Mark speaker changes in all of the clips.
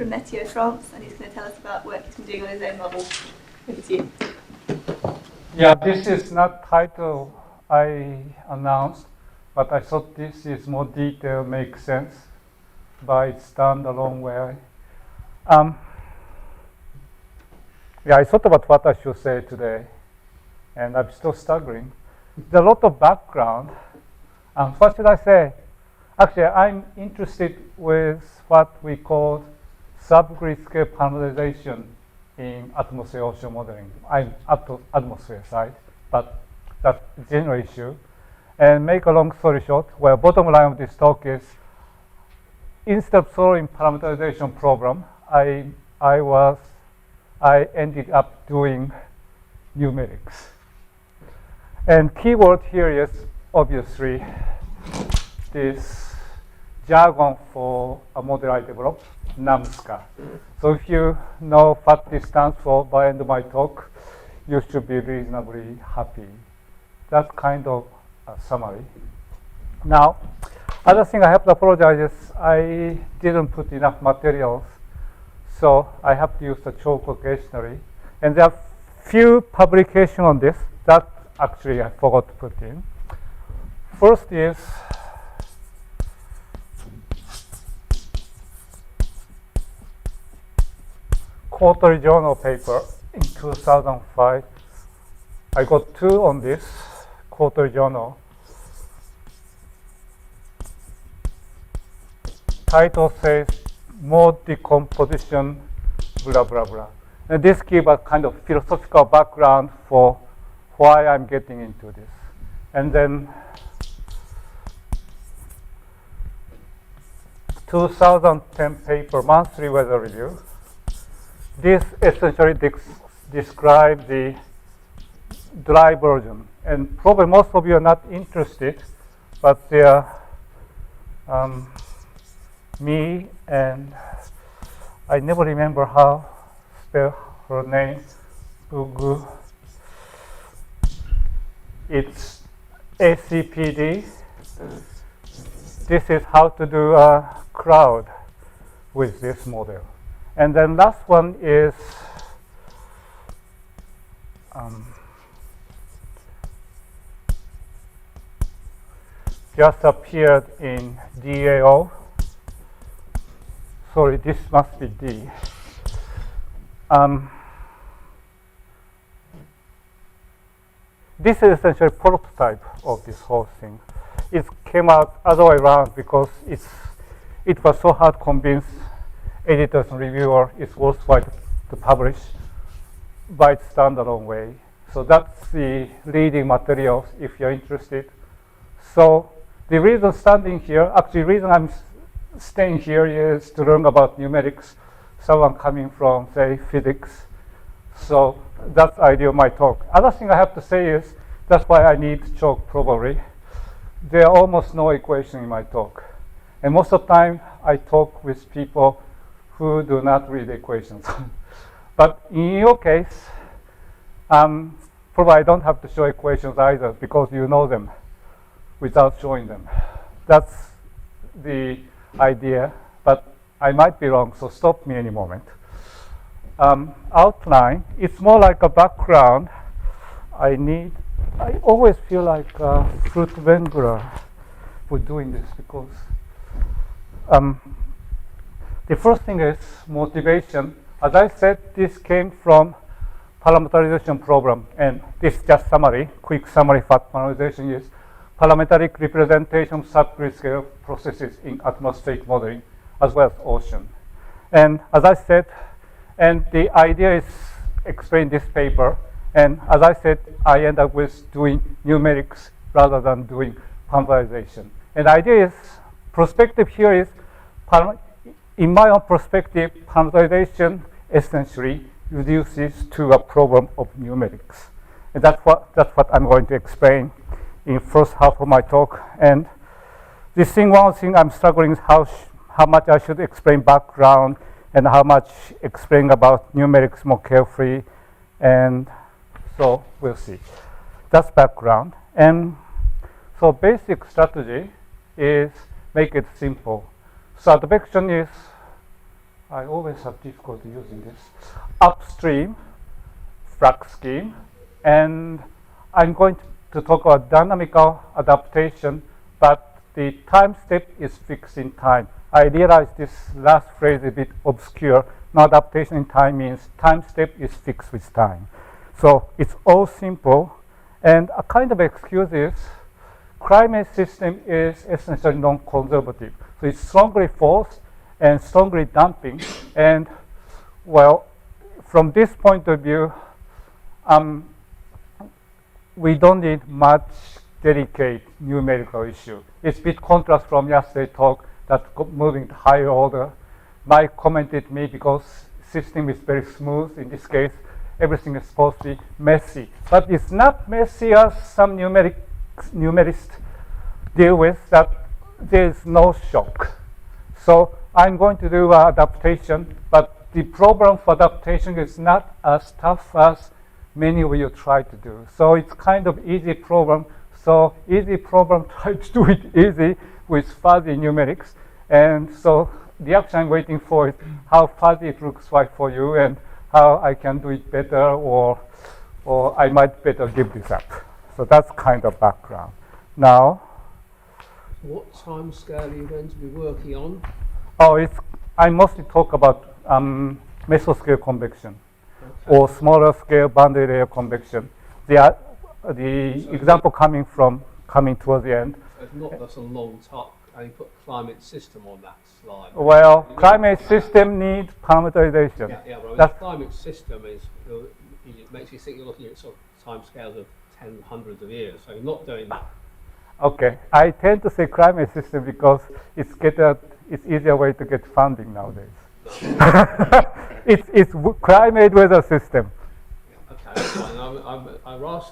Speaker 1: from Météo France, and he's going to tell us about work he's been doing on his own model. Over to you.
Speaker 2: Yeah, this is not title I announced, but I thought this is more detail makes sense by it's done the long way. Yeah, I thought about what I should say today, and I'm still struggling. There's a lot of background. What should I say? Actually, I'm interested with what we call subgrid scale parameterization in atmosphere ocean modeling. I'm at the atmosphere side, but that's a general issue. And make a long story short, well, bottom line of this talk is, instead of solving parameterization problem, I ended up doing numerics. And keyword here is obviously this jargon for a model I developed, NAM-SCA. So if you know what this stands for by the end of my talk, you should be reasonably happy. That's kind of a summary. Now, other thing I have to apologize is I didn't put enough materials, so I have to use the chalk occasionally. And there are few publications on this that actually I forgot to put in. First is quarterly journal paper in 2005. I got 2 on this quarterly journal. Title says more decomposition, blah, blah, blah. And this gives a kind of philosophical background for why I'm getting into this. And then 2010 paper, monthly weather review. This essentially describes the dry version. And probably most of you are not interested, but there are me and I never remember how to spell her name. Google. It's ACPD. This is how to do a crowd with this model. And then last one is just appeared in DAO. Sorry, this must be D. This is essentially a prototype of this whole thing. It came out other way around because it was so hard to convince editors and reviewers it's worthwhile to publish by its standalone way. So that's the reading materials if you're interested. So the reason standing here, actually the reason I'm staying here is to learn about numerics, someone coming from, say, physics. So that's the idea of my talk. Other thing I have to say is, that's why I need chalk probably. There are almost no equation in my talk. And most of the time, I talk with people who do not read equations. But in your case, probably I don't have to show equations either because you know them without showing them. That's the idea, but I might be wrong, so stop me any moment. Outline, it's more like a background. I always feel like a fruit wrangler for doing this because the first thing is motivation. As I said, this came from parameterization problem, and this is just summary, quick summary of what parameterization is. Parametric representation of subgrid scale processes in atmospheric modeling, as well as ocean. And as I said, and the idea is explained in this paper, and as I said, I end up with doing numerics rather than doing parameterization. And the idea is, perspective here is, in my own perspective, parameterization essentially reduces to a problem of numerics. And that's what I'm going to explain in first half of my talk. And one thing I'm struggling is how much I should explain background and how much explain about numerics more carefully. And so we'll see. That's background. And so basic strategy is make it simple. So the question is, I always have difficulty using this. Upstream flux scheme, and I'm going to talk about dynamical adaptation, but the time step is fixed in time. I realize this last phrase is a bit obscure. Now adaptation in time means time step is fixed with time. So it's all simple, and a kind of excuse is climate system is essentially non-conservative. So it's strongly forced and strongly damping, and well, from this point of view, we don't need much delicate numerical issue. It's a bit contrast from yesterday's talk that moving to higher order. Mike commented me because system is very smooth. In this case, everything is supposed to be messy. But it's not messy as some numerists deal with, that there is no shock. So I'm going to do adaptation, but the problem for adaptation is not as tough as many of you try to do. So it's kind of easy problem. So easy problem, try to do it easy with fuzzy numerics. And so the action I'm waiting for is how fuzzy it looks like for you and how I can do it better, or I might better give this up. So that's kind of background. Now,
Speaker 3: what time scale are you going to be working on?
Speaker 2: Oh, I mostly talk about meso-scale convection,
Speaker 3: Okay.
Speaker 2: or smaller scale boundary layer convection. The example coming towards the end.
Speaker 3: So it's not just a long talk, and you put climate system on that slide.
Speaker 2: Well, climate system needs parameterization.
Speaker 3: Yeah, but
Speaker 2: That's
Speaker 3: climate system is, it makes you think you're looking at sort of time scales of hundreds of years, so you're not doing that.
Speaker 2: okay. I tend to say climate system because it's easier way to get funding nowadays. it's climate weather system.
Speaker 3: Okay, that's fine.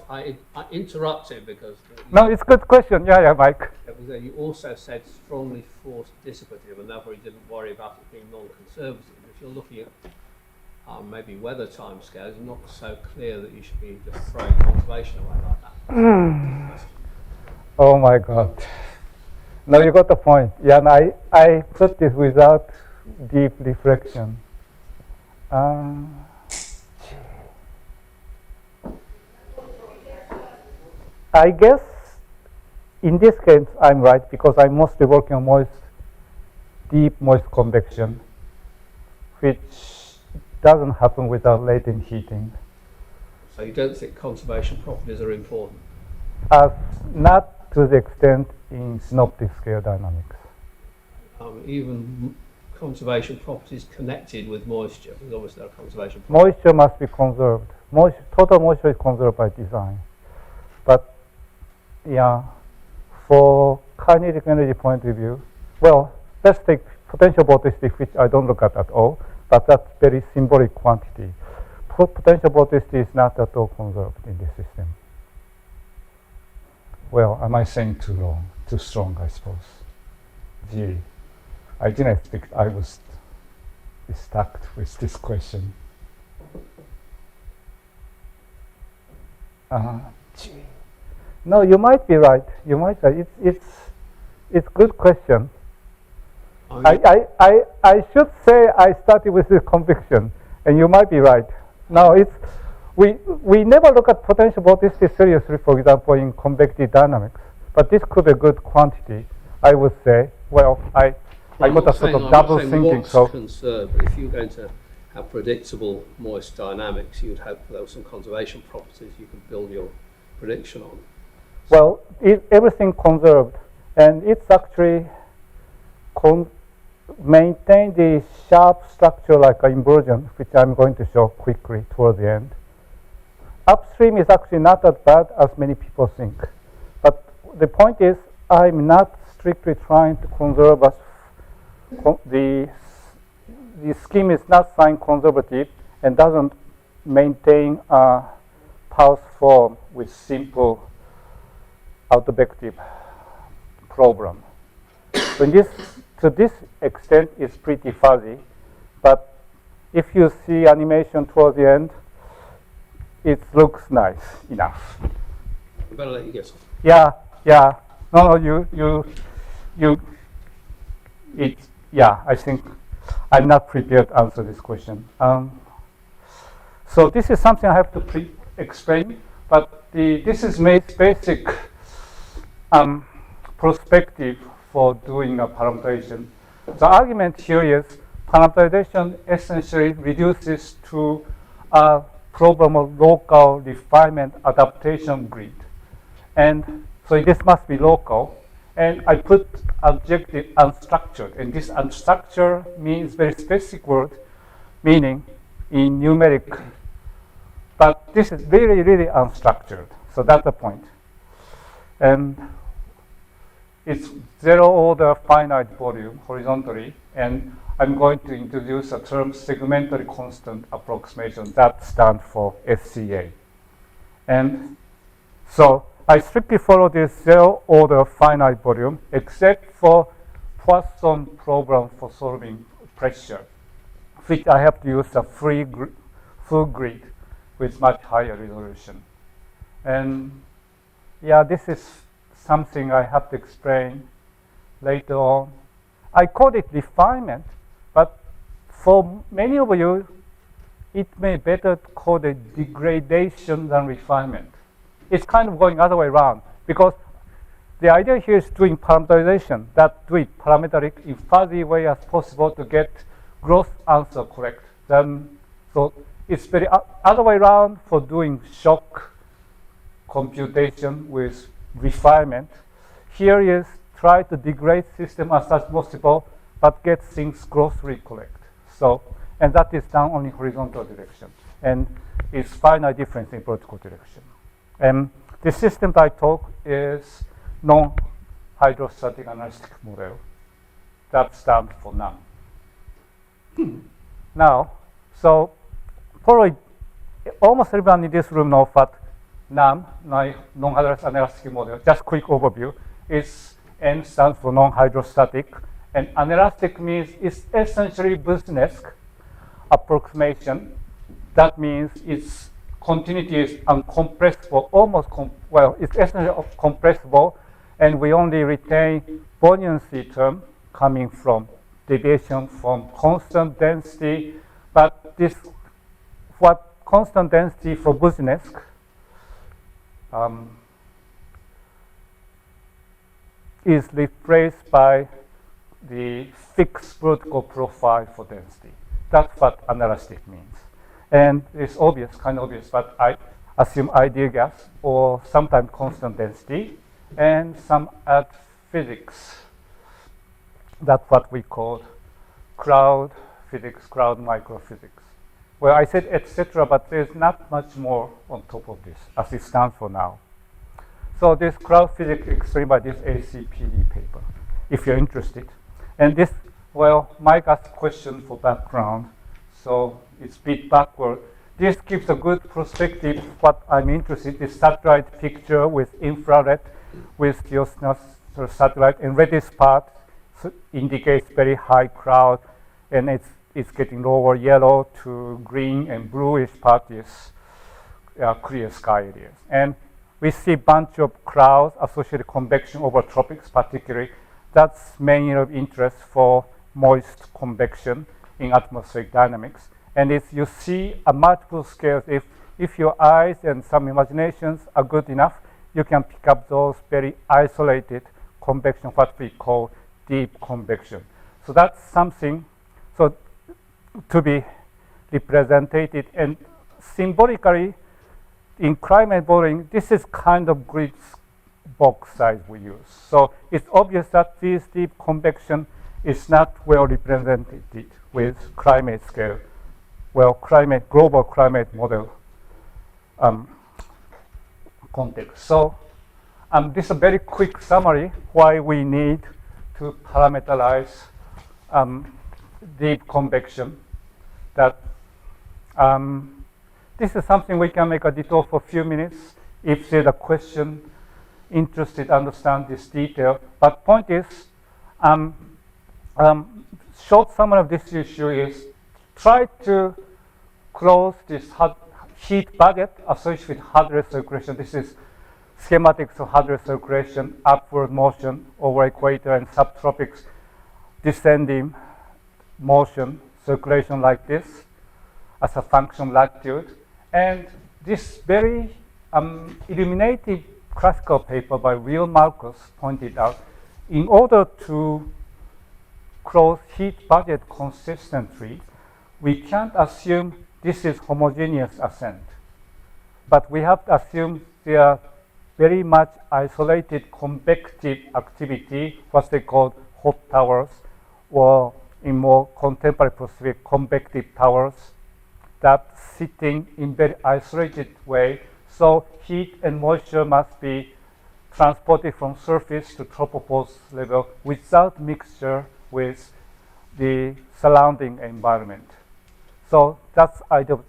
Speaker 3: I interrupted because
Speaker 2: No, it's a good question. Yeah, Mike.
Speaker 3: you also said strongly forced dissipative, and therefore you didn't worry about it being non-conservative. If you're looking at maybe weather time scales, it's not so clear that you should be just throwing conservation away like that.
Speaker 2: Oh my God. No, you got the point. Yeah, and I put this without deep reflection. I guess in this case I'm right because I'm mostly working on deep moist convection, which doesn't happen without latent heating.
Speaker 3: So you don't think conservation properties are important?
Speaker 2: Not to the extent in synoptic scale dynamics.
Speaker 3: Even conservation properties connected with moisture, because obviously there are conservation properties.
Speaker 2: Moisture must be conserved. Total moisture is conserved by design. But yeah, for kinetic energy point of view, well, let's take potential vorticity, which I don't look at all, but that's very symbolic quantity. Potential vorticity is not at all conserved in this system. Well, am I saying too strong, I suppose? Gee, I didn't expect I was stuck with this question. Gee. No, you might be right. You might be right. It's good question. I should say I started with this conviction, and you might be right. Now we never look at potential vorticity seriously, for example, in convective dynamics. But this could be a good quantity, I would say. Well, I got a sort of double thinking.
Speaker 3: So conserved, but if you're going to have predictable moist dynamics, you'd hope there were some conservation properties you could build your prediction on.
Speaker 2: Well, everything conserved, and it's actually maintain the sharp structure like an inversion, which I'm going to show quickly toward the end. Upstream is actually not as bad as many people think. But the point is, I'm not strictly trying to conserve us. The scheme is not sign conservative and doesn't maintain a pulse form with simple autovective problem. So to this extent, it's pretty fuzzy. But if you see animation towards the end, it looks nice enough.
Speaker 3: I better let you get off.
Speaker 2: Yeah. No, I think I'm not prepared to answer this question. So this is something I have to explain, but this is my basic perspective for doing a parameterization. The argument here is parameterization essentially reduces to a problem of local refinement adaptation grid. And so this must be local. And I put adjective unstructured. And this unstructured means very specific word, meaning in numeric. But this is really, really unstructured. So that's the point. And it's zero order finite volume horizontally. And I'm going to introduce a term segmentary constant approximation that stands for SCA. And so I strictly follow this zero order finite volume except for Poisson problem for solving pressure, which I have to use a full grid with much higher resolution. And yeah, this is something I have to explain later on. I call it refinement, but for many of you, it may better call it degradation than refinement. It's kind of going other way around, because the idea here is doing parameterization, that do it parametric in fuzzy way as possible to get gross answer correct. So it's very other way around for doing shock computation with refinement. Here is try to degrade system as much as possible, but get things grossly correct. So, and that is done only horizontal direction, and it's finite difference in vertical direction. And the system that I talk is non-hydrostatic analytic model. That stands for NAM. Now, so probably almost everyone in this room knows what NAM, non-hydrostatic analytic model, just quick overview, is N stands for non-hydrostatic, and anelastic means it's essentially Busnesque approximation. That means its continuity is uncompressible, it's essentially compressible, and we only retain buoyancy term coming from deviation from constant density, but this, what constant density for Busnesque is replaced by the fixed vertical profile for density. That's what anelastic means. And it's obvious, kind of obvious, but I assume ideal gas or sometimes constant density, and some add physics. That's what we call crowd physics, crowd microphysics. Well, I said etc., but there's not much more on top of this, as it stands for now. So this crowd physics explained by this ACPD paper, if you're interested. And this, well, Mike asked a question for background, so it's a bit backward. This gives a good perspective of what I'm interested in, this satellite picture with infrared, with geosynchronous satellite, and reddish part indicates very high crowd, and it's getting lower yellow to green, and bluish part is clear sky areas. And we see a bunch of clouds associated with convection over tropics particularly. That's mainly of interest for moist convection in atmospheric dynamics. And if you see a multiple scales, if your eyes and some imaginations are good enough, you can pick up those very isolated convection, what we call deep convection. So that's something so to be represented, and symbolically in climate modeling, this is kind of grid box size we use. So it's obvious that this deep convection is not well represented with climate scale, well, global climate model context. So this is a very quick summary why we need to parameterize deep convection. That this is something we can make a detour for a few minutes if there's a question interested to understand this detail. But point is, short summary of this issue is try to close this heat bucket associated with hard red circulation. This is schematics of hard red circulation, upward motion over equator and subtropics descending motion, circulation like this as a function of latitude. And this very illuminated classical paper by Real Marcus pointed out, in order to close heat budget consistently, we can't assume this is homogeneous ascent. But we have to assume there are very much isolated convective activity, what they call hot towers, or in more contemporary perspective, convective towers that sitting in very isolated way. So heat and moisture must be transported from surface to tropopause level without mixture with the surrounding environment. So that's idea of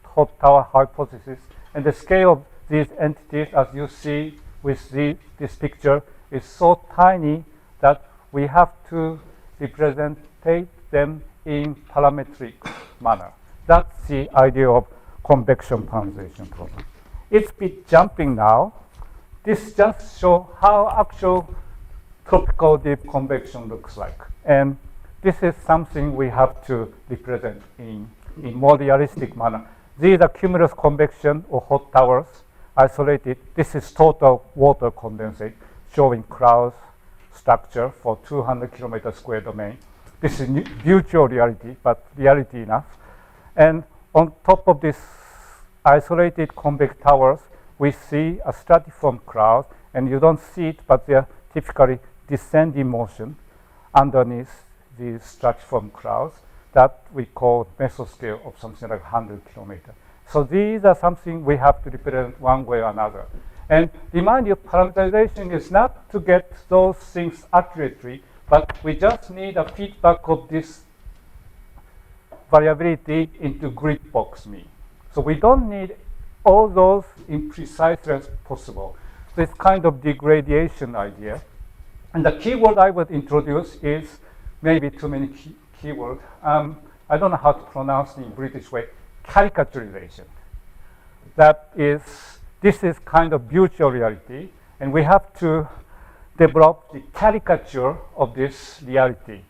Speaker 2: hot tower hypothesis. And the scale of these entities, as you see with this picture, is so tiny that we have to represent them in parametric manner. That's the idea of convection parameterization problem. It's a bit jumping now. This just shows how actual tropical deep convection looks like. And this is something we have to represent in more realistic manner. These are cumulus convection or hot towers, isolated. This is total water condensate, showing clouds structure for 200 kilometer square domain. This is virtual reality, but reality enough. And on top of this isolated convex towers, we see a stratiform cloud, and you don't see it, but they are typically descending motion underneath these stratiform clouds that we call meso-scale of something like 100 kilometers. So these are something we have to represent one way or another. And remind you, parameterization is not to get those things accurately, but we just need a feedback of this variability into grid box mean. So we don't need all those in precise as possible. This kind of degradation idea. And the keyword I would introduce is maybe too many keywords. I don't know how to pronounce it in British way. Caricaturization. That is, this is kind of virtual reality, and we have to develop the caricature of this reality.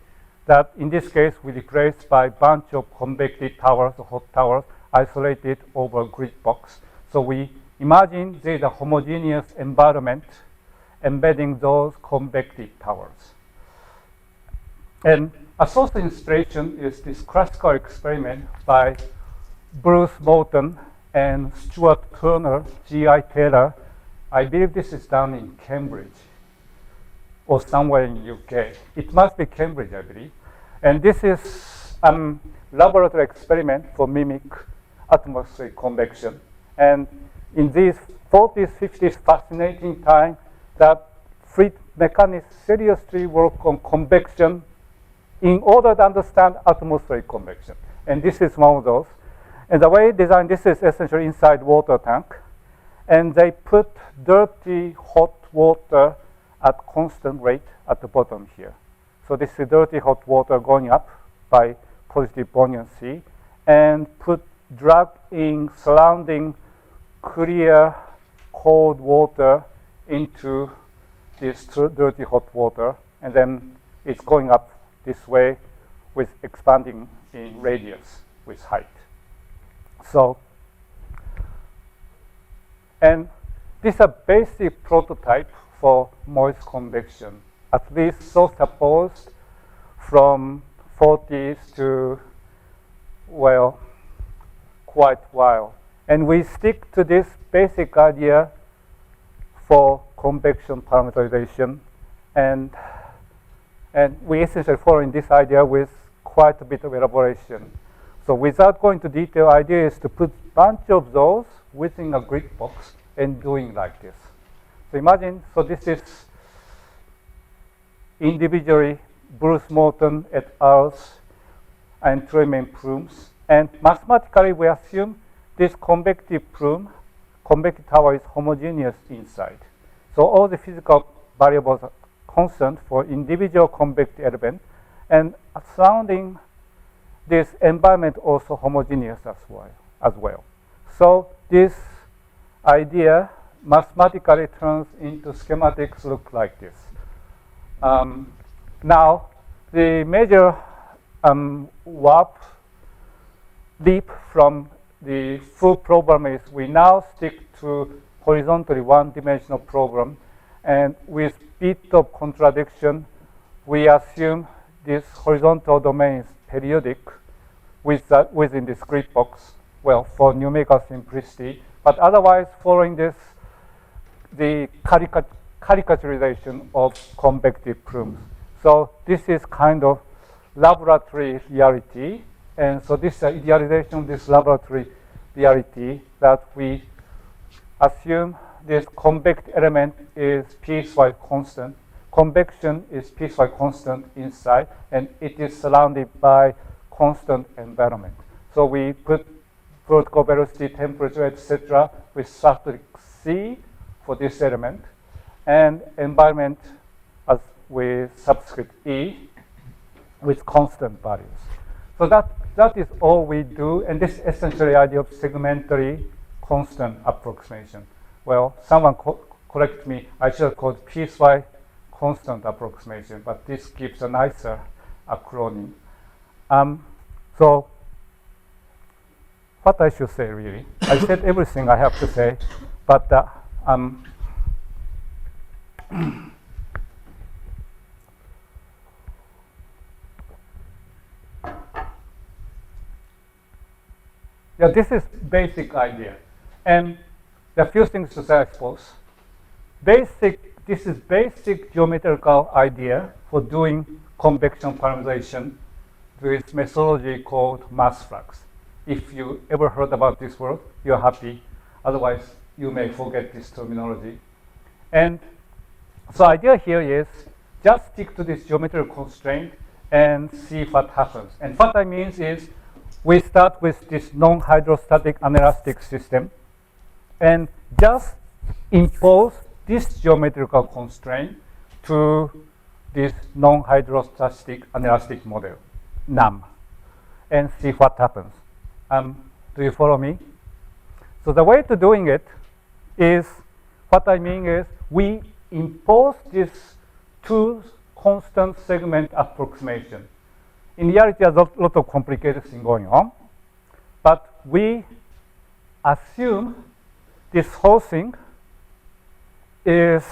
Speaker 2: That in this case we replace by a bunch of convective towers, or hot towers, isolated over a grid box. So we imagine there is a homogeneous environment embedding those convective towers. And a source of inspiration is this classical experiment by Bruce Morton and Stuart Turner, G.I. Taylor. I believe this is done in Cambridge or somewhere in UK. It must be Cambridge, I believe. And this is a laboratory experiment for mimic atmospheric convection. And in these 40s, 50s, fascinating time that fluid mechanics seriously work on convection in order to understand atmospheric convection. And this is one of those. And the way designed, this is essentially inside water tank. And they put dirty hot water at constant rate at the bottom here. So this is dirty hot water going up by positive buoyancy, and drag in surrounding clear cold water into this dirty hot water, and then it's going up this way with expanding in radius with height. So, and this is a basic prototype for moist convection, at least so supposed from 40s to, well, quite a while. And we stick to this basic idea for convection parameterization, and we essentially following this idea with quite a bit of elaboration. So without going to detail, idea is to put a bunch of those within a grid box and doing like this. So imagine, so this is individually Bruce Morton et al.'s and Tremaine plumes. And mathematically, we assume this convective plume, convective tower is homogeneous inside. So all the physical variables are constant for individual convective element, and surrounding this environment also homogeneous as well. So this idea mathematically turns into schematics look like this. Now, the major warp leap from the full problem is we now stick to horizontally one-dimensional problem, and with bit of contradiction, we assume this horizontal domain is periodic within this grid box, well, for numerical simplicity, but otherwise following this, the caricaturization of convective plumes. So this is kind of laboratory reality, and so this is an idealization of this laboratory reality that we assume this convective element is piecewise constant. Convection is piecewise constant inside, and it is surrounded by constant environment. So we put vertical velocity, temperature, etc. with subscript C for this element, and environment as with subscript E with constant values. So that is all we do, and this is essentially the idea of segmentary constant approximation. Well, someone correct me, I should have called piecewise constant approximation, but this gives a nicer acronym. So what I should say really, I said everything I have to say, but yeah, this is basic idea, and there are a few things to say, I suppose. This is basic geometrical idea for doing convection parameterization with methodology called mass flux. If you ever heard about this word, you're happy. Otherwise, you may forget this terminology. And so idea here is just stick to this geometrical constraint and see what happens. And what I mean is we start with this non-hydrostatic anelastic system and just impose this geometrical constraint to this non-hydrostatic anelastic model, NAM, and see what happens. Do you follow me? So the way to doing it is, what I mean is we impose this two constant segment approximation. In reality, there's a lot of complicated things going on, but we assume this whole thing is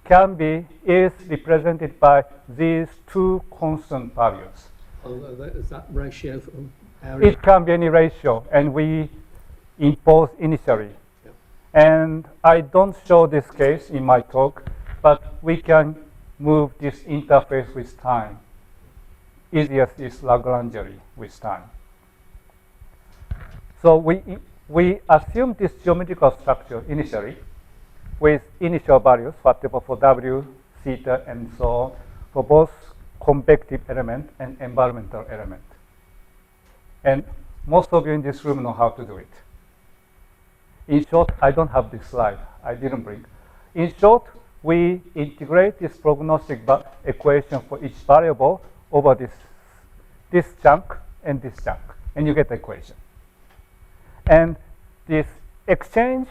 Speaker 2: represented by these two constant values.
Speaker 3: Is that ratio from area?
Speaker 2: It can be any ratio, and we impose initially.
Speaker 3: Yep.
Speaker 2: And I don't show this case in my talk, but we can move this interface with time. Easiest is Lagrangian with time. So we assume this geometrical structure initially with initial values, whatever for W, theta, and so on, for both convective element and environmental element. And most of you in this room know how to do it. In short, I don't have this slide. I didn't bring. In short, we integrate this prognostic equation for each variable over this chunk and this chunk, and you get the equation. And this exchange,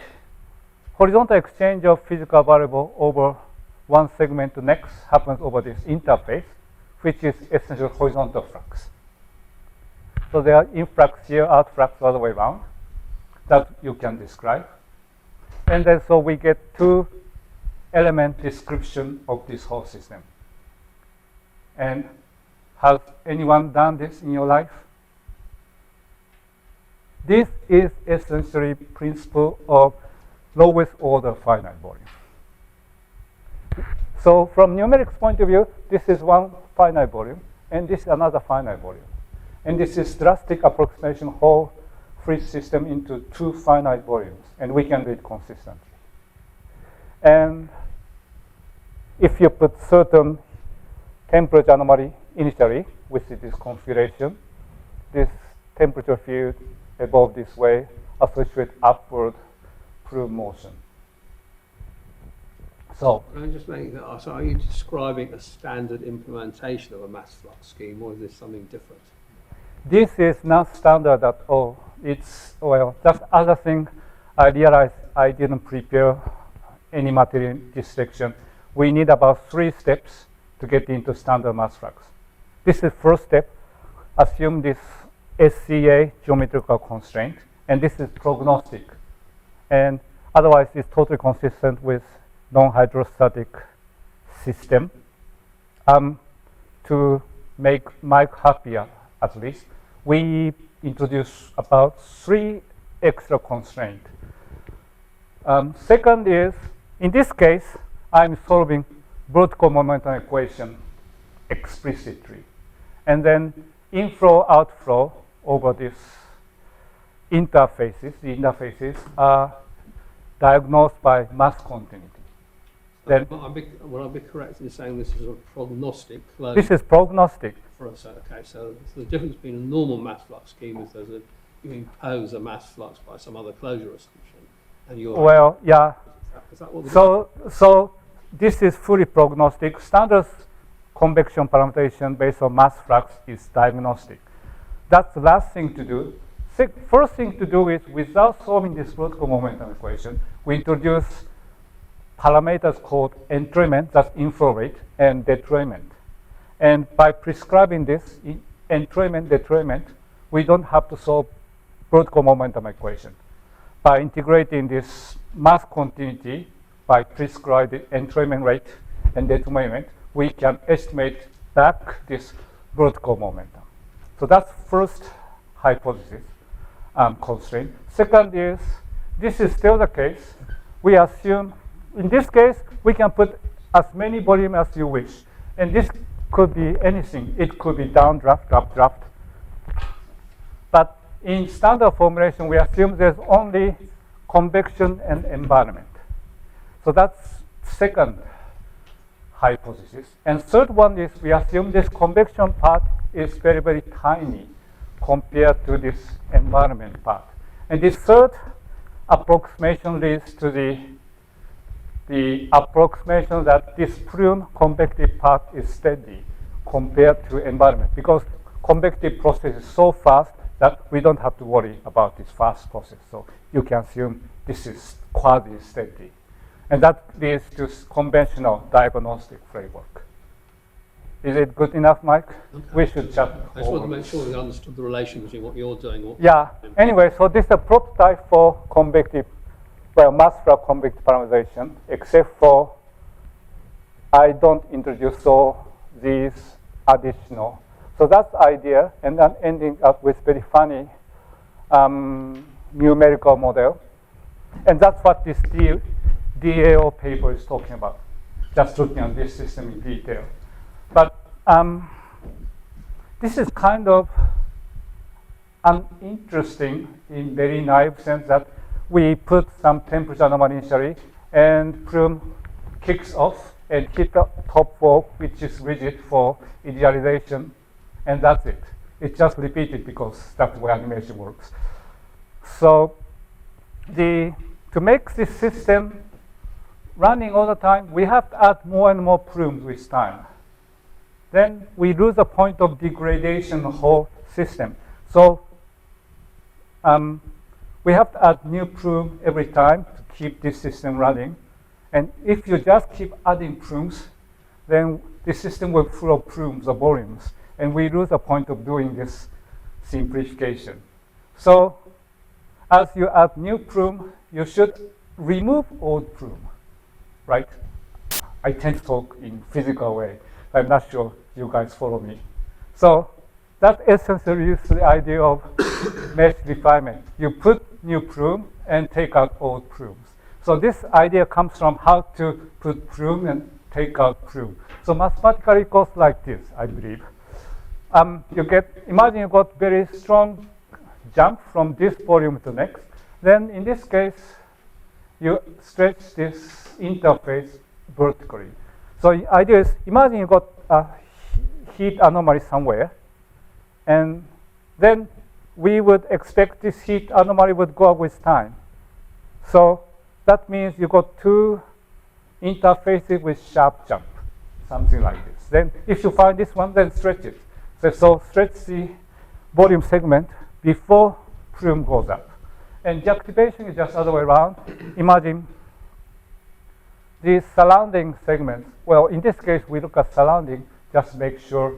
Speaker 2: horizontal exchange of physical variable over one segment to next happens over this interface, which is essentially horizontal flux. So there are influx here, outflux the other way around that you can describe. And then so we get two element description of this whole system. And has anyone done this in your life? This is essentially principle of lowest order finite volume. So from numerics point of view, this is one finite volume, and this is another finite volume. And this is drastic approximation whole free system into two finite volumes, and we can do it consistently. And if you put certain temperature anomaly initially with this configuration, this temperature field evolve this way, associate upward plume motion. So
Speaker 3: I'm just making that. So are you describing a standard implementation of a mass flux scheme, or is this something different?
Speaker 2: This is not standard at all. It's, well, that's other thing I realized I didn't prepare any material in this section. We need about 3 steps to get into standard mass flux. This is first step. assume this SCA geometrical constraint, and this is prognostic. And otherwise, it's totally consistent with non-hydrostatic system. To make Mike happier, at least, we introduce about 3 extra constraints. Second is, in this case, I'm solving vertical momentum equation explicitly. And then inflow, outflow over these interfaces, the interfaces are diagnosed by mass continuity. Then,
Speaker 3: would I be correct in saying this is a prognostic closure?
Speaker 2: this is prognostic.
Speaker 3: For us, okay, so the difference between a normal mass flux scheme is you impose a mass flux by some other closure assumption, and you're
Speaker 2: Well, yeah.
Speaker 3: is that what
Speaker 2: So this is fully prognostic. Standard convection parameterization based on mass flux is diagnostic. That's the last thing to do. First thing to do is, without solving this vertical momentum equation, we introduce parameters called entrainment, that's inflow rate, and detrainment. And by prescribing this entrainment, detrainment, we don't have to solve vertical momentum equation. By integrating this mass continuity, by prescribing entrainment rate and detrainment, we can estimate back this vertical momentum. So that's first hypothesis constraint. Second is, this is still the case. We assume, in this case, we can put as many volume as you wish. And this could be anything. It could be downdraft, updraft. But in standard formulation, we assume there's only convection and environment. So that's second hypothesis. And third one is, we assume this convection part is very, very tiny compared to this environment part. And this third approximation leads to the approximation that this plume convective part is steady compared to environment, because convective process is so fast that we don't have to worry about this fast process. So you can assume this is quasi-steady. And that leads to conventional diagnostic framework. Is it good enough, Mike?
Speaker 3: Okay.
Speaker 2: We should chat.
Speaker 3: I just want to make sure we understood the relation between what you're doing and what
Speaker 2: Yeah. Anyway, so this is a prototype for convective, well, mass flux convective parameterization, except for I don't introduce all these additional. So that's the idea, and then ending up with very funny numerical model. And that's what this DAO paper is talking about, just looking at this system in detail. But this is kind of uninteresting in very naive sense that we put some temperature anomaly initially, and plume kicks off and hit the top fork, which is rigid for idealization, and that's it. It's just repeated because that's where animation works. So to make this system running all the time, we have to add more and more plumes with time. Then we lose the point of degradation of the whole system. So we have to add new plume every time to keep this system running. And if you just keep adding plumes, then the system will be full of plumes or volumes. And we lose the point of doing this simplification. So as you add new plume, you should remove old plume, right? I tend to talk in physical way. I'm not sure you guys follow me. So that essentially is the idea of mesh-refinement. You put new plume and take out old plumes. So this idea comes from how to put plume and take out plume. So mathematically it goes like this, I believe. Imagine you got very strong jump from this volume to next. Then in this case, you stretch this interface vertically. So the idea is, imagine you got a heat anomaly somewhere, and then we would expect this heat anomaly would go up with time. So that means you got two interfaces with sharp jump, something like this. Then if you find this one, then stretch it. So stretch the volume segment before plume goes up. And the activation is just the other way around. Imagine these surrounding segments. Well, in this case, we look at surrounding, just make sure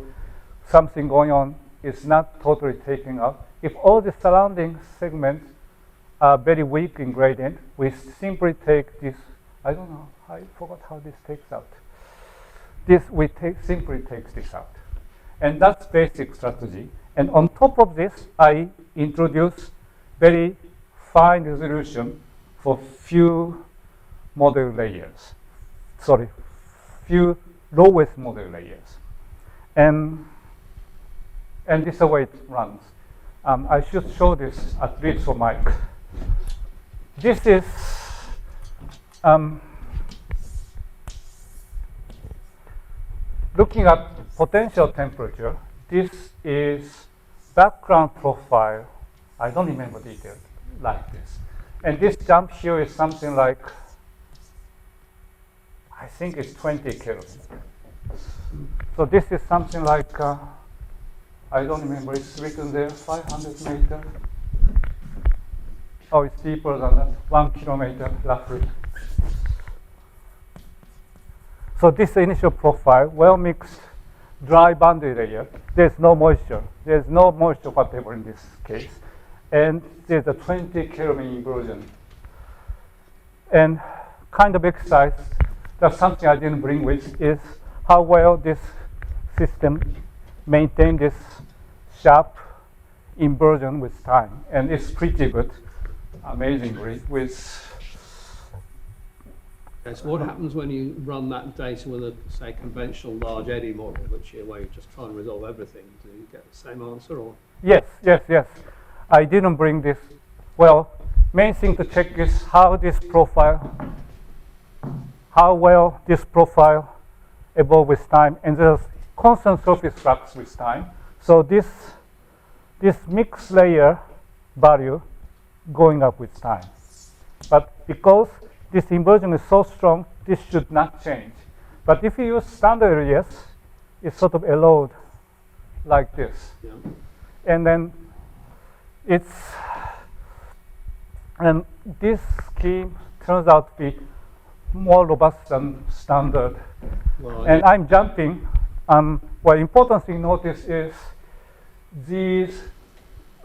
Speaker 2: something going on is not totally taken out. If all the surrounding segments are very weak in gradient, we simply take this. I don't know. I forgot how this takes out. This we simply takes this out, and that's basic strategy. And on top of this, I introduce very fine resolution for few model layers. Sorry, few lowest model layers, and this is the way it runs. I should show this at least for Mike. This is looking at potential temperature. This is background profile. I don't remember details like this. And this jump here is something like, I think it's 20 Kelvin. So this is something like, I don't remember, it's written there, 500 meter. Oh, it's deeper than that, 1 kilometer roughly. So this initial profile, well-mixed dry boundary layer. There's no moisture. There's no moisture whatever in this case. And there's a 20 Kelvin inversion. And kind of exercise, that's something I didn't bring with, is how well this system maintains this sharp inversion with time. And it's pretty good, amazingly, with.
Speaker 3: So what happens when you run that data with a, say, conventional large eddy model, where you just try and resolve everything? Do you get the same answer, or?
Speaker 2: Yes. I didn't bring this. Well, main thing to check is how well this profile evolves with time, and there's constant surface flux with time. So this mixed layer value going up with time. But because this inversion is so strong, this should not change. But if you use standard areas, it's sort of erode like this.
Speaker 3: Yeah.
Speaker 2: And then and this scheme turns out to be more robust than standard.
Speaker 3: Well,
Speaker 2: and I'm jumping. Well, important thing to notice is these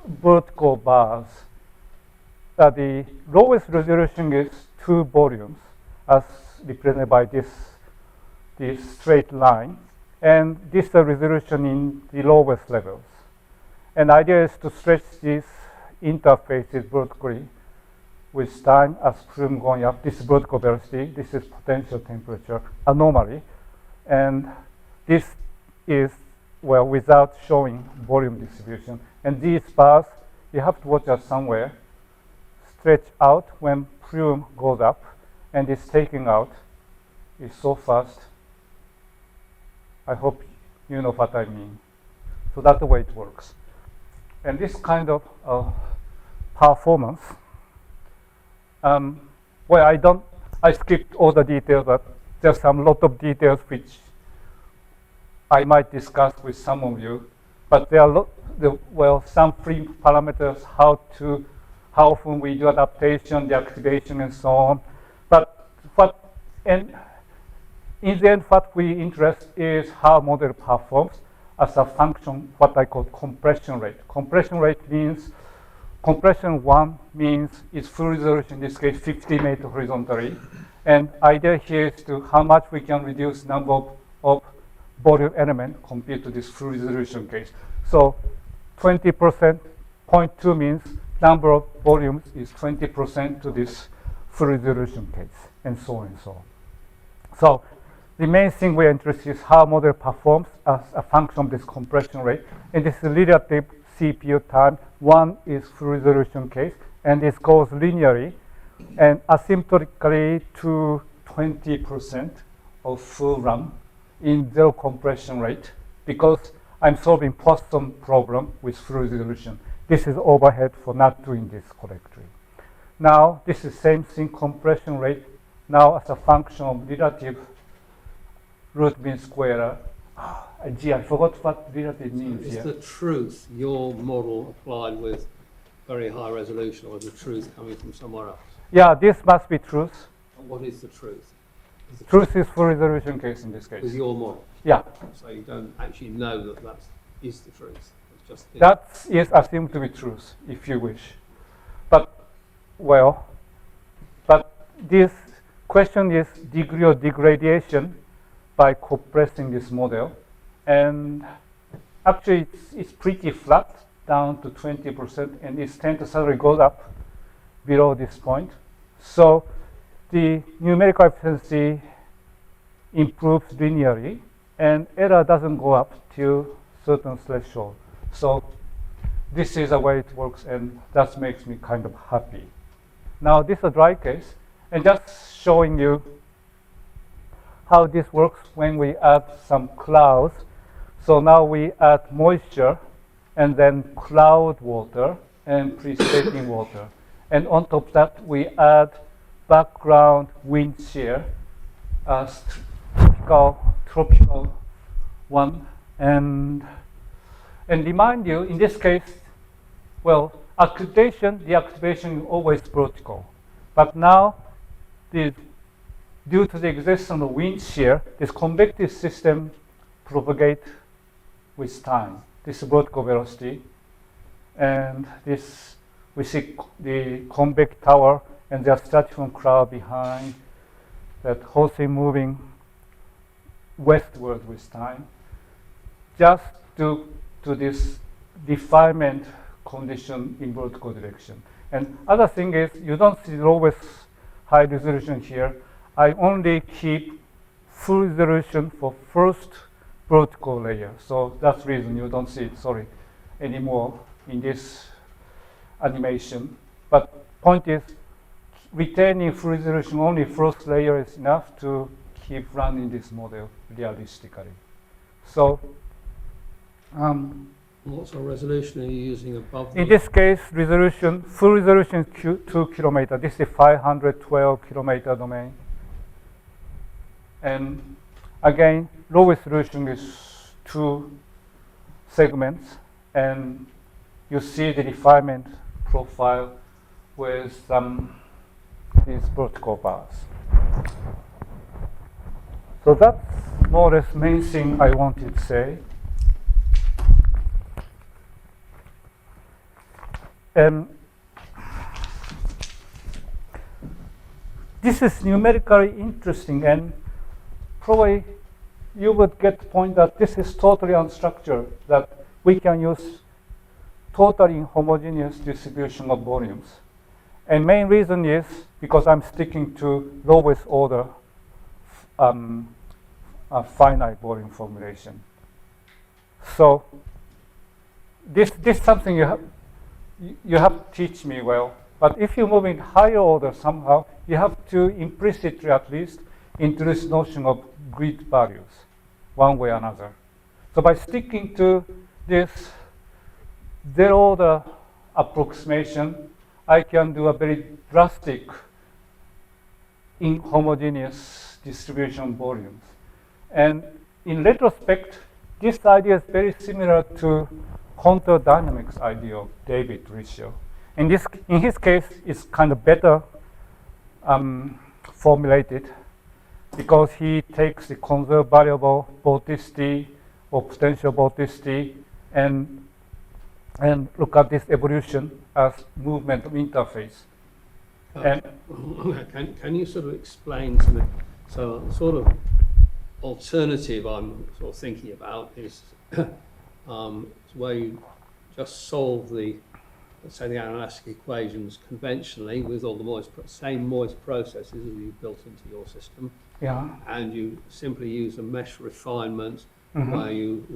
Speaker 2: vertical bars. The lowest resolution is 2 volumes, as represented by this straight line. And this is the resolution in the lowest levels. And the idea is to stretch these interfaces vertically with time as plume going up. This is vertical velocity. This is potential temperature anomaly. And this is, well, without showing volume distribution. And these bars, you have to watch out somewhere, stretch out when plume goes up, and this taking out is so fast. I hope you know what I mean. So that's the way it works. And this kind of performance, well, I skipped all the details, but there's some lot of details which I might discuss with some of you. But there are some free parameters, how often we do adaptation, deactivation, and so on. But in the end, what we interest is how model performs as a function, what I call compression rate. Compression rate means, compression 1 means it's full resolution, in this case 50 meter horizontally. And idea here is to how much we can reduce number of volume element compared to this full resolution case. So 20%, 0.2 means number of volumes is 20% to this full resolution case, and so on and so on. So the main thing we're interested in is how model performs as a function of this compression rate. And this is relative CPU time. 1 is full resolution case, and this goes linearly and asymptotically to 20% of full run in 0 compression rate, because I'm solving Poisson problem with full resolution. This is overhead for not doing this correctly. Now, this is same thing, compression rate, now as a function of relative root mean square. Gee, I forgot what relative means
Speaker 3: is
Speaker 2: here.
Speaker 3: the truth your model applied with very high resolution, or is the truth coming from somewhere else?
Speaker 2: Yeah, this must be truth.
Speaker 3: What is the truth?
Speaker 2: Truth is full resolution case in this case.
Speaker 3: With your model?
Speaker 2: Yeah.
Speaker 3: So you don't actually know that is the truth. It's just the
Speaker 2: That is assumed to be truth, if you wish. But, well, but this question is degree of degradation by compressing this model. And actually, it's pretty flat, down to 20%, and its tend to suddenly goes up below this point. So the numerical efficiency improves linearly, and error doesn't go up till certain threshold. So this is the way it works, and that makes me kind of happy. Now this is a dry case, and just showing you how this works when we add some clouds. So now we add moisture, and then cloud water, and precipitating water. And on top of that, we add background wind shear, tropical one. And remind you, in this case, well, activation, deactivation is always vertical. But now, due to the existence of wind shear, this convective system propagates with time. This is vertical velocity. And this, we see the convex tower and the stratiform cloud behind that whole thing moving westward with time. Just to this refinement condition in vertical direction. And other thing is, you don't see the lowest high resolution here. I only keep full resolution for first vertical layer. So that's the reason you don't see it, sorry, anymore in this animation. But point is, retaining full resolution only first layer is enough to keep running this model realistically. So,
Speaker 3: what sort of resolution are you using above?
Speaker 2: In this case, resolution, full resolution is 2 kilometer. This is 512 kilometer domain. And again, low resolution is 2 segments. And you see the refinement profile with these vertical bars. So that's more or less main thing I wanted to say. This is numerically interesting, and probably you would get the point that this is totally unstructured, that we can use totally homogeneous distribution of volumes. And main reason is because I'm sticking to lowest order finite volume formulation. So this is something you have to teach me well. But if you move in higher order somehow, you have to implicitly at least introduce notion of grid values, one way or another. So by sticking to this zero order approximation, I can do a very drastic inhomogeneous distribution volumes. And in retrospect, this idea is very similar to contour dynamics idea of David ratio. In his case, it's kind of better formulated because he takes the conserved variable vorticity or potential vorticity and look at this evolution as movement of interface.
Speaker 3: Can you sort of explain to me? So the sort of alternative I'm sort of thinking about is where you just solve the, let's say, the analytic equations conventionally with all the same moist processes as you've built into your system.
Speaker 2: Yeah.
Speaker 3: And you simply use a mesh refinement where you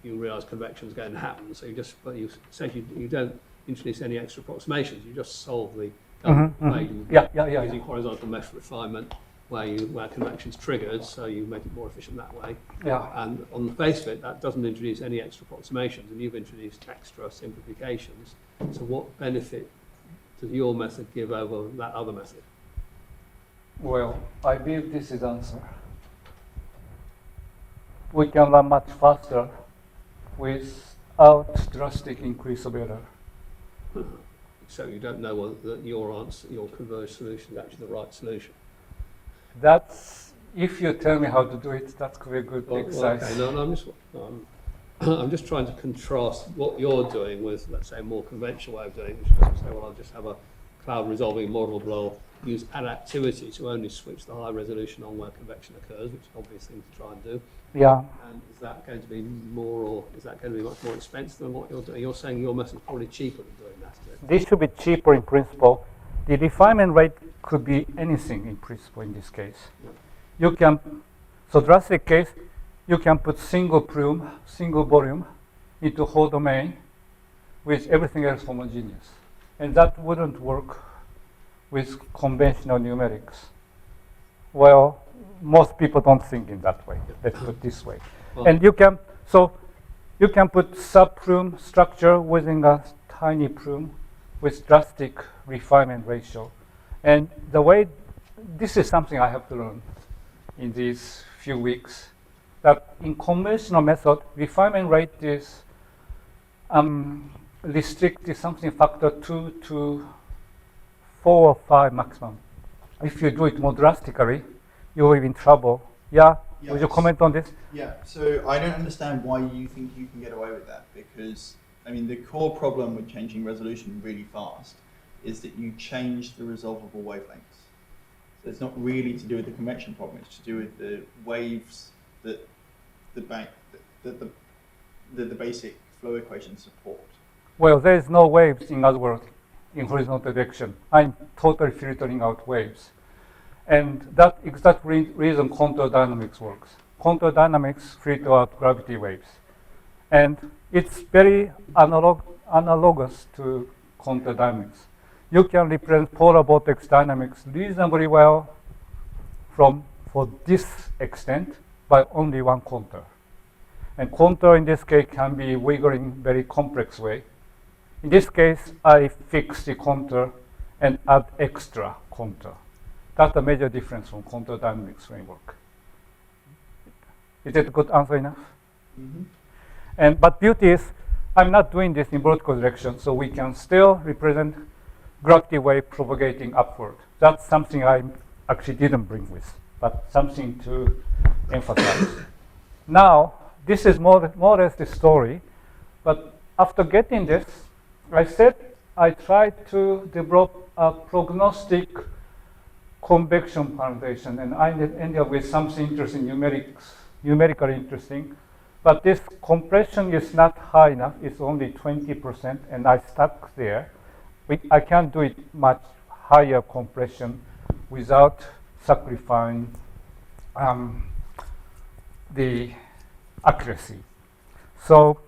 Speaker 3: realize convection is going to happen. So you don't introduce any extra approximations. You just solve the equation using horizontal mesh refinement where convection is triggered. So you make it more efficient that way.
Speaker 2: Yeah.
Speaker 3: And on the face of it, that doesn't introduce any extra approximations, and you've introduced extra simplifications. So what benefit does your method give over that other method?
Speaker 2: Well, I believe this is the answer. We can run much faster without drastic increase of error.
Speaker 3: So you don't know whether your converged solution is actually the right solution.
Speaker 2: That's, if you tell me how to do it, that could be a good exercise.
Speaker 3: Okay, no, I'm just, I'm just trying to contrast what you're doing with, let's say, a more conventional way of doing it, which is to say, well, I'll just have a cloud resolving model, but I'll use adaptivity to only switch the high resolution on where convection occurs, which is an obvious thing to try and do.
Speaker 2: Yeah.
Speaker 3: And is that going to be more, or is that going to be much more expensive than what you're doing? You're saying your method's probably cheaper than doing that, is it?
Speaker 2: This should be cheaper in principle. The refinement rate could be anything in principle in this case. You can, so drastic case, you can put single plume, single volume into whole domain with everything else homogeneous. And that wouldn't work with conventional numerics. Well, most people don't think in that way. Let's put it this way.
Speaker 3: Well,
Speaker 2: And you can, so you can put sub-plume structure within a tiny plume with drastic refinement ratio. And the way, this is something I have to learn in these few weeks, that in conventional method, refinement rate is restricted something factor 2 to 4 or 5 maximum. If you do it more drastically, you will be in trouble. Yeah?
Speaker 4: Yes.
Speaker 2: Would you comment on this?
Speaker 4: Yeah, so I don't understand why you think you can get away with that, because, I mean, the core problem with changing resolution really fast is that you change the resolvable wavelengths. So it's not really to do with the convection problem, it's to do with the waves that the basic flow equations support.
Speaker 2: Well, there is no waves, in other words, in horizontal direction. I'm totally filtering out waves. And that exact reason contour dynamics works. Contour dynamics filter out gravity waves. And it's very analogous to contour dynamics. You can represent polar vortex dynamics reasonably well for this extent by only one contour. And contour in this case can be wiggling very complex way. In this case, I fix the contour and add extra contour. That's the major difference from contour dynamics framework. Is that a good answer enough?
Speaker 4: Mm-hmm.
Speaker 2: But beauty is, I'm not doing this in vertical direction, so we can still represent gravity wave propagating upward. That's something I actually didn't bring with, but something to emphasize. Now, this is more or less the story, but after getting this, I said I tried to develop a prognostic convection foundation, and I ended up with something interesting, numerically interesting. But this compression is not high enough, it's only 20%, and I stuck there. I can't do it much higher compression without sacrificing the accuracy. So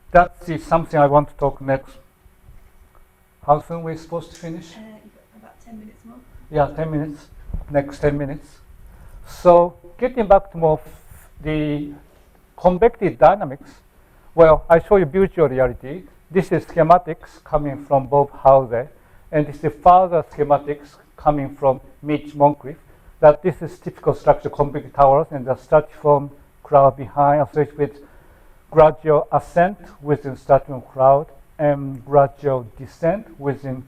Speaker 2: that's something I want to talk next. How soon are we supposed to finish?
Speaker 1: You've got about 10 minutes more.
Speaker 2: Yeah, 10 minutes, next 10 minutes. So getting back to more the convective dynamics, well, I show you virtual reality. This is schematics coming from Bob Hauser, and this is further schematics coming from Mitch Moncrief, that this is typical structure, convective towers, and the stratiform cloud behind associated with gradual ascent within stratiform cloud and gradual descent within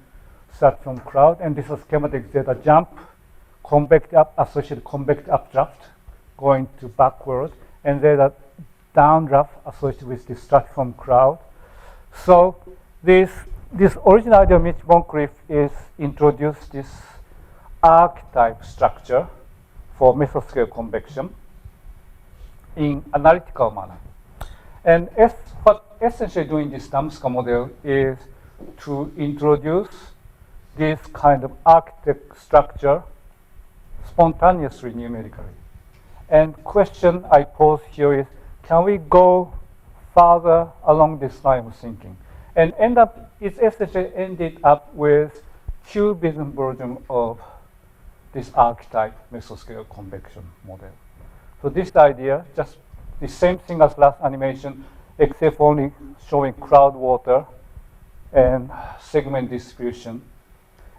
Speaker 2: stratiform cloud. And this is schematics that a jump, convective up, associated convective updraft going to backward, and there's a downdraft associated with the stratiform cloud. So this original idea of Mitch Moncrief is introduced this archetype structure for mesoscale convection in analytical manner. And what essentially doing this NAM-SCA model is to introduce this kind of architect structure spontaneously numerically. And question I pose here is, can we go further along this line of thinking? And it essentially ended up with cubism version of this archetype mesoscale convection model. So this idea, just the same thing as last animation, except only showing cloud water and segment distribution.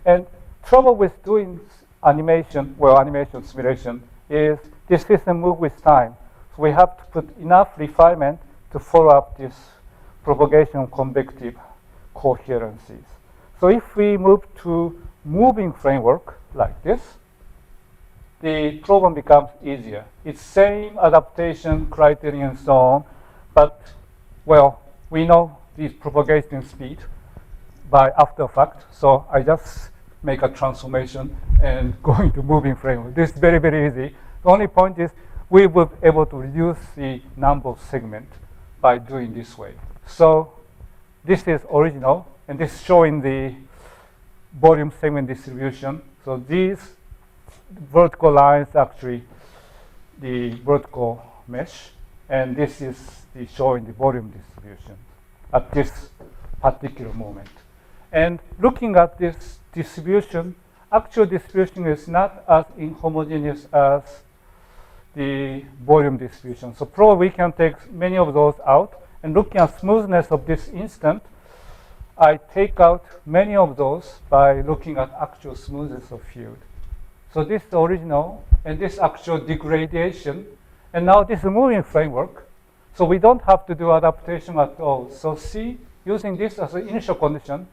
Speaker 2: And trouble with doing animation simulation is this system moves with time. So we have to put enough refinement to follow up this propagation of convective coherencies. So if we move to moving framework like this, the problem becomes easier. It's same adaptation criterion and so on, but well, we know the propagation speed by after fact, so I just make a transformation and go into moving framework. This is very, very easy. The only point is we will be able to reduce the number of segments by doing this way. So this is original, and this is showing the volume segment distribution. So these vertical lines actually the vertical mesh, and this is showing the volume distribution at this particular moment. And looking at this distribution, actual distribution is not as inhomogeneous as the volume distribution. So probably we can take many of those out. And looking at smoothness of this instant, I take out many of those by looking at actual smoothness of field. So this is the original, and this actual degradation. And now this is a moving framework. So we don't have to do adaptation at all. So see, using this as an initial condition,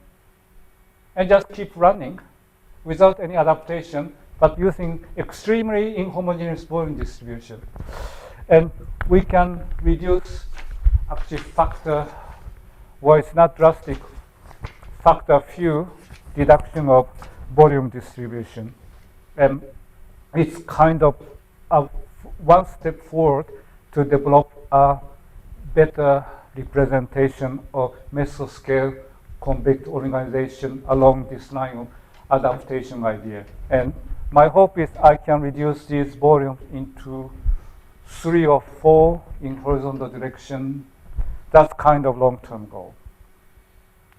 Speaker 2: and just keep running without any adaptation, but using extremely inhomogeneous volume distribution. And we can reduce actually factor, well, it's not drastic, factor few deduction of volume distribution. And it's kind of one step forward to develop a better representation of mesoscale convex organization along this line of adaptation idea. And my hope is I can reduce these volumes into 3 or 4 in horizontal direction. That's kind of long-term goal.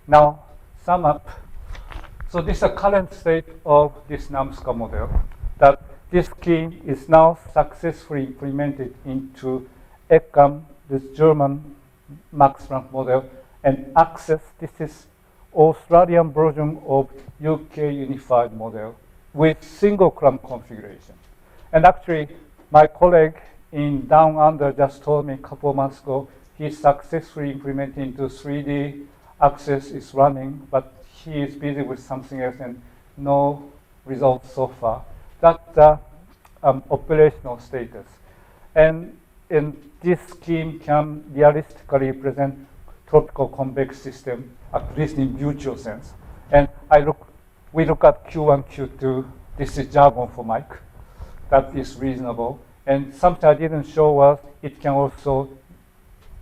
Speaker 2: Now, sum up. So this is a current state of this NAM-SCA model, that this scheme is now successfully implemented into ECAM, this German Max Planck model, and Access, this is Australian version of UK unified model with single clamp configuration. And actually, my colleague in Down Under just told me a couple of months ago, he successfully implemented into 3D. Access is running, but he is busy with something else and no results so far. That's the operational status. And this scheme can realistically represent tropical convex system, at least in virtual sense. And we look at Q1, Q2. This is jargon for Mike. That is reasonable. And something I didn't show was it can also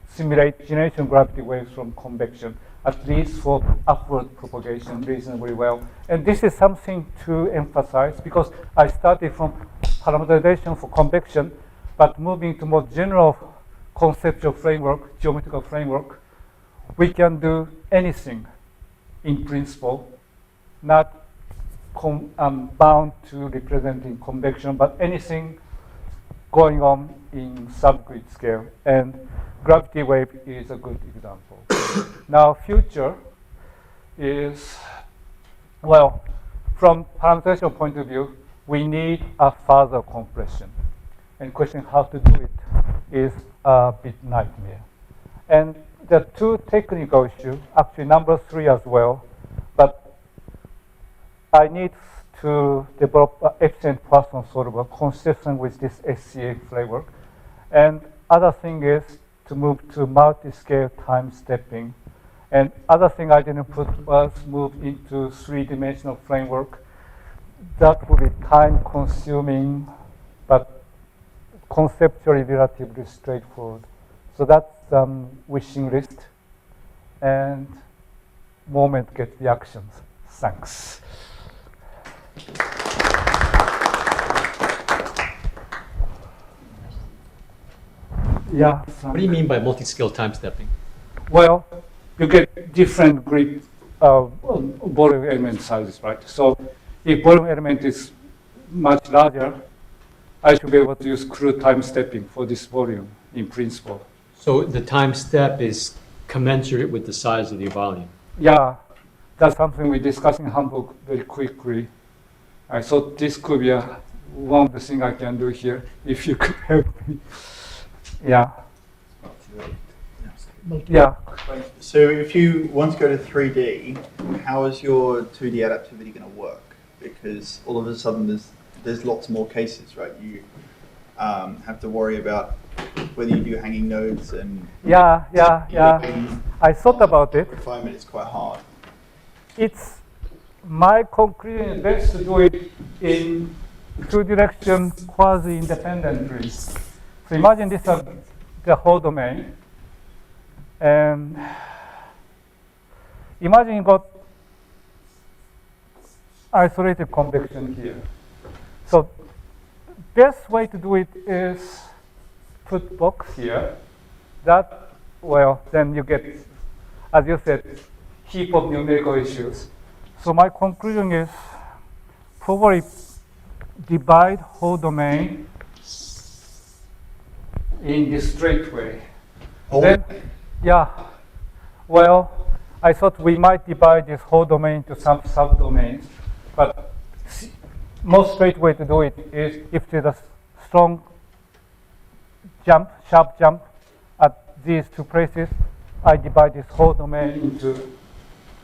Speaker 2: simulate generation gravity waves from convection, at least for upward propagation reasonably well. And this is something to emphasize because I started from parameterization for convection, but moving to more general conceptual framework, geometrical framework, we can do anything in principle, not bound to representing convection, but anything going on in subgrid scale. And gravity wave is a good example. Now, future is, well, from parameterization point of view, we need a further compression. And question how to do it is a bit nightmare. And the 2 technical issues, actually number 3 as well, but I need to develop an efficient Poisson solver consistent with this SCA framework. And other thing is to move to multi-scale time stepping. And other thing I didn't put was move into 3-dimensional framework. That will be time consuming, but conceptually relatively straightforward. So that's wishing list, and moment get reactions. Thanks. Yeah.
Speaker 5: What do you mean by multi-scale time stepping?
Speaker 2: Well, you get different grid volume element sizes, right? So if volume element is much larger, I should be able to use crude time stepping for this volume in principle.
Speaker 5: So the time step is commensurate with the size of the volume.
Speaker 2: Yeah, that's something we discussed in Hamburg very quickly. I thought this could be one of the things I can do here, if you could help me. Yeah. Yeah.
Speaker 4: So if you want to go to 3D, how is your 2D adaptivity going to work? Because all of a sudden there's lots more cases, right? have to worry about whether you do hanging nodes and
Speaker 2: Yeah. I thought about it.
Speaker 4: refinement is quite hard.
Speaker 2: It's my conclusion is best to do it in two direction quasi-independently. So imagine this is the whole domain, and imagine you got isolated convection here. So best way to do it is put box here. That, well, then you get, as you said, heap of numerical issues. So my conclusion is probably divide whole domain in this straight way. Then, yeah, well, I thought we might divide this whole domain into some subdomains, but most straight way to do it is if there's a strong jump, sharp jump at these two places, I divide this whole domain into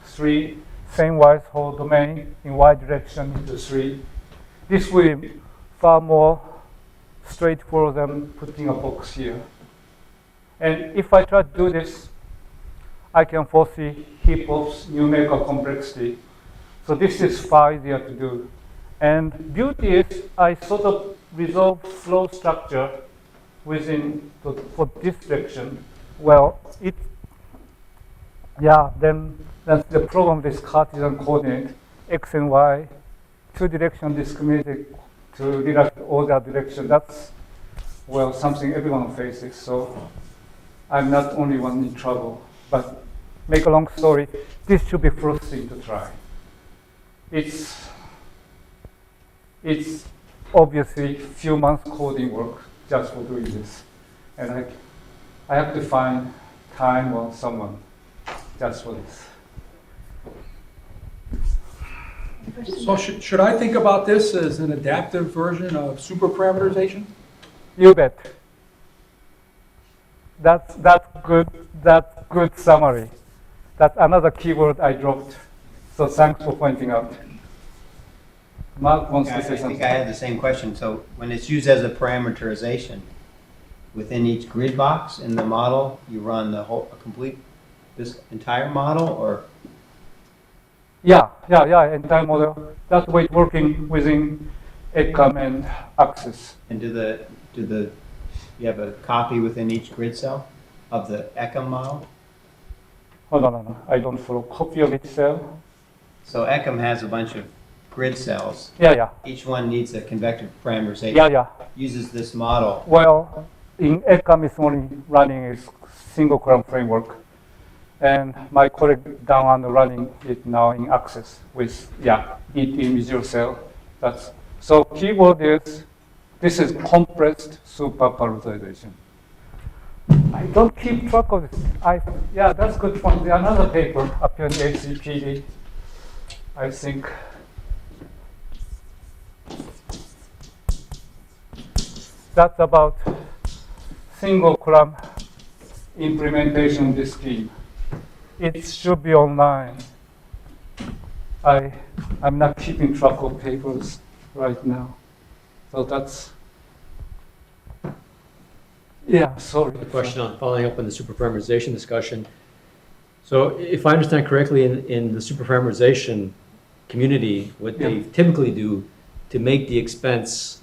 Speaker 2: three, same wise whole domain in y direction into three. This will be far more straightforward than putting a box here. And if I try to do this, I can foresee heap of numerical complexity. So this is far easier to do. And beauty is I sort of resolve flow structure within for this direction. Well, then that's the problem with Cartesian coordinate, x and y, two direction discriminated to relate all that direction. That's, well, something everyone faces. So I'm not only one in trouble. But make a long story, this should be first thing to try. It's obviously few months coding work just for doing this. And I have to find time or someone just for this.
Speaker 6: So should I think about this as an adaptive version of superparameterization?
Speaker 2: You bet. That's good summary. That's another keyword I dropped. So thanks for pointing out. Mark wants
Speaker 7: Yeah,
Speaker 2: to say
Speaker 7: I
Speaker 2: something.
Speaker 7: think I had the same question. So when it's used as a parameterization, within each grid box in the model, you run the whole, this entire model, or?
Speaker 2: Yeah, entire model. That's the way it's working within ECAM and Axis.
Speaker 7: And you have a copy within each grid cell of the ECM model?
Speaker 2: Hold on, I don't follow. Copy of itself.
Speaker 7: So ECM has a bunch of grid cells.
Speaker 2: Yeah.
Speaker 7: Each one needs a convective parameterization.
Speaker 2: Yeah.
Speaker 7: Uses this model.
Speaker 2: Well, in ECAM, it's only running a single column framework. And my colleague down on running it now in Access with, it in Visual Cell. So keyword is, this is compressed superparameterization. I don't keep track of this. That's a good point. There's another paper up here in the ACPD, I think. That's about single column implementation of this scheme. It should be online. I'm not keeping track of papers right now. So that's, sorry.
Speaker 5: A question on following up on the superparameterization discussion. So if I understand correctly, in the superparameterization community, what they typically do to make the expense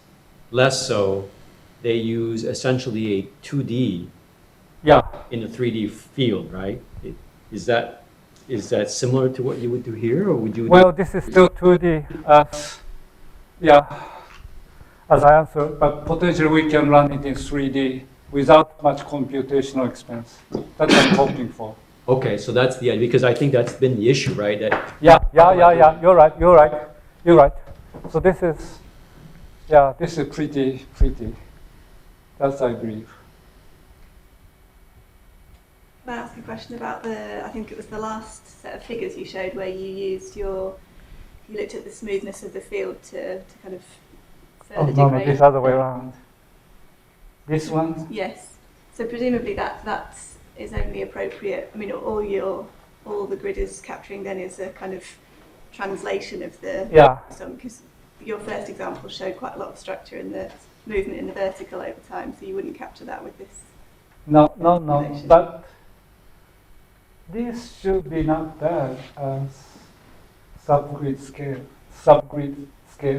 Speaker 5: less so, they use essentially a 2D in a 3D field, right? Is that similar to what you would do here, or would you?
Speaker 2: Well, this is still 2D, as I answered, but potentially we can run it in 3D without much computational expense. That's what I'm hoping for.
Speaker 5: Okay, so that's the idea, because I think that's been the issue, right? That
Speaker 2: You're right. So this is pretty. That's, I believe.
Speaker 1: Can I ask a question about I think it was the last set of figures you showed where you looked at the smoothness of the field to kind of further degrade?
Speaker 2: This other way around. This one?
Speaker 1: Yes. So presumably that is only appropriate. I mean, all the grid is capturing then is a kind of translation of the sum, because your first example showed quite a lot of structure in the movement in the vertical over time, so you wouldn't capture that with this.
Speaker 2: No,
Speaker 1: Relation.
Speaker 2: but this should be not bad as subgrid scale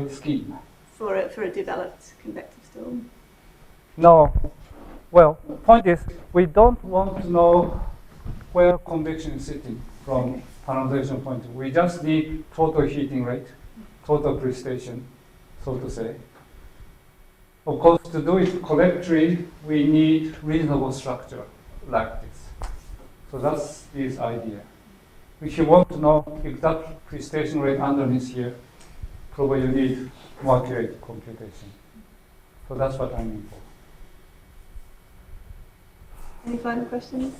Speaker 2: scheme.
Speaker 1: For a developed convective storm.
Speaker 2: No, well, point is, we don't want to know where convection is sitting from parameterization point of view. We just need total heating rate, total precipitation, so to say. Of course, to do it correctly, we need reasonable structure like this. So that's this idea. If you want to know exact precipitation rate underneath here, probably you need more accurate computation. So that's what I mean for.
Speaker 1: Any final questions?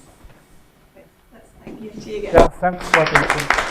Speaker 1: Okay, let's thank you again.
Speaker 2: Yeah, thanks for attention.